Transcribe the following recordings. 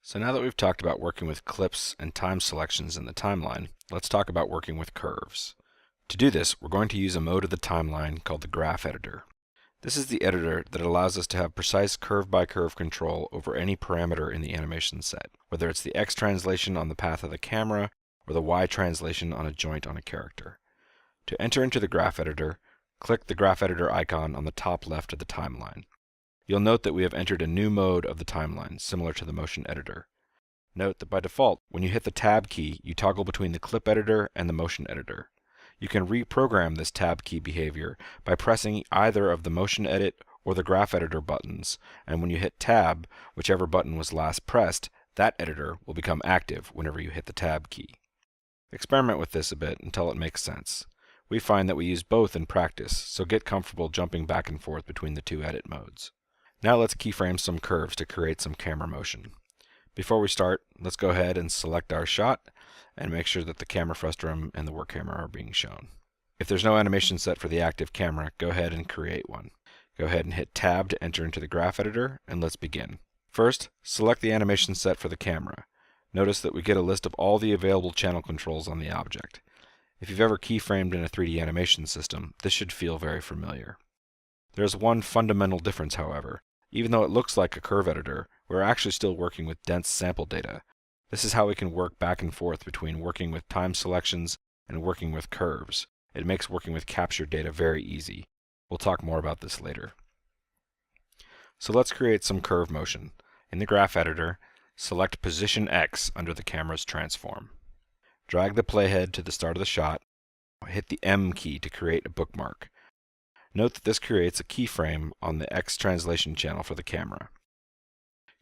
So now that we've talked about working with clips and time selections in the timeline, let's talk about working with curves. To do this, we're going to use a mode of the timeline called the graph editor. This is the editor that allows us to have precise curve-by-curve control over any parameter in the animation set, whether it's the X translation on the path of the camera or the Y translation on a joint on a character. To enter into the graph editor, click the graph editor icon on the top left of the timeline. You'll note that we have entered a new mode of the timeline, similar to the motion editor. Note that by default, when you hit the Tab key, you toggle between the clip editor and the motion editor. You can reprogram this Tab key behavior by pressing either of the motion edit or the graph editor buttons, and when you hit Tab, whichever button was last pressed, that editor will become active whenever you hit the Tab key. Experiment with this a bit until it makes sense. We find that we use both in practice, so get comfortable jumping back and forth between the two edit modes. Now let's keyframe some curves to create some camera motion. Before we start, let's go ahead and select our shot and make sure that the camera frustum and the work camera are being shown. If there's no animation set for the active camera, go ahead and create one. Go ahead and hit Tab to enter into the graph editor, and let's begin. First, select the animation set for the camera. Notice that we get a list of all the available channel controls on the object. If you've ever keyframed in a 3D animation system, this should feel very familiar. There's one fundamental difference, however. Even though it looks like a curve editor, we're actually still working with dense sample data. This is how we can work back and forth between working with time selections and working with curves. It makes working with captured data very easy. We'll talk more about this later. So let's create some curve motion. In the graph editor, select position X under the camera's transform. Drag the playhead to the start of the shot. Hit the M key to create a bookmark. Note that this creates a keyframe on the X translation channel for the camera.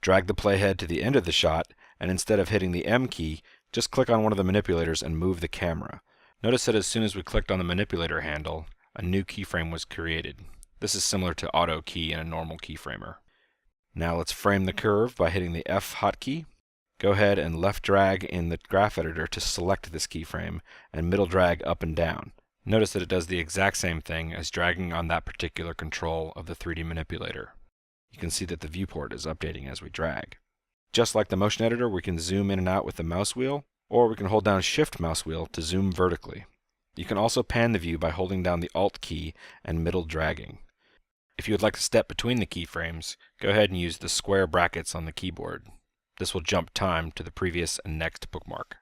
Drag the playhead to the end of the shot, and instead of hitting the M key, just click on one of the manipulators and move the camera. Notice that as soon as we clicked on the manipulator handle, a new keyframe was created. This is similar to auto key in a normal keyframer. Now let's frame the curve by hitting the F hotkey. Go ahead and left drag in the graph editor to select this keyframe, and middle drag up and down. Notice that it does the exact same thing as dragging on that particular control of the 3D manipulator. You can see that the viewport is updating as we drag. Just like the motion editor, we can zoom in and out with the mouse wheel, or we can hold down Shift mouse wheel to zoom vertically. You can also pan the view by holding down the Alt key and middle dragging. If you would like to step between the keyframes, go ahead and use the square brackets on the keyboard. This will jump time to the previous and next bookmark.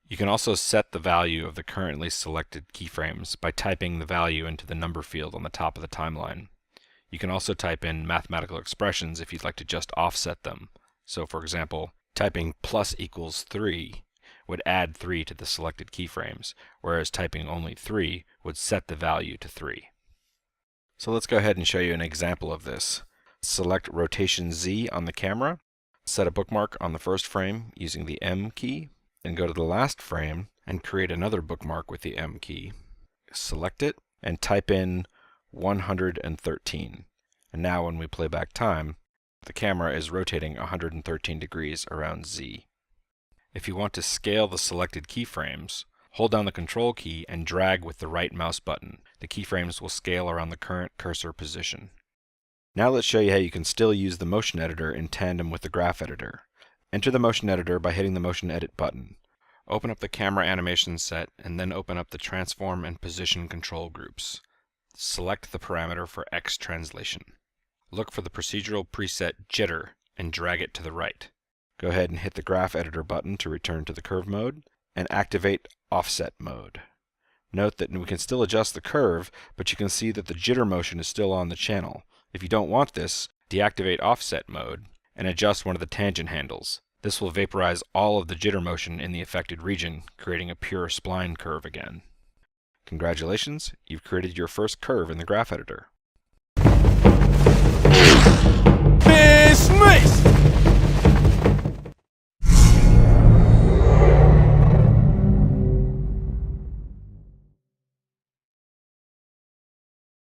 You can also set the value of the currently selected keyframes by typing the value into the number field on the top of the timeline. You can also type in mathematical expressions if you'd like to just offset them. So for example, typing plus equals 3 would add 3 to the selected keyframes, whereas typing only 3 would set the value to 3. So let's go ahead and show you an example of this. Select rotation Z on the camera, set a bookmark on the first frame using the M key, then go to the last frame and create another bookmark with the M key. Select it and type in 113. And now when we play back time, the camera is rotating 113 degrees around Z. If you want to scale the selected keyframes, hold down the Control key and drag with the right mouse button. The keyframes will scale around the current cursor position. Now let's show you how you can still use the motion editor in tandem with the graph editor. Enter the motion editor by hitting the motion edit button. Open up the camera animation set and then open up the transform and position control groups. Select the parameter for X translation. Look for the procedural preset jitter and drag it to the right. Go ahead and hit the graph editor button to return to the curve mode and activate offset mode. Note that we can still adjust the curve, but you can see that the jitter motion is still on the channel. If you don't want this, deactivate offset mode and adjust one of the tangent handles. This will vaporize all of the jitter motion in the affected region, creating a pure spline curve again. Congratulations, you've created your first curve in the graph editor. Business!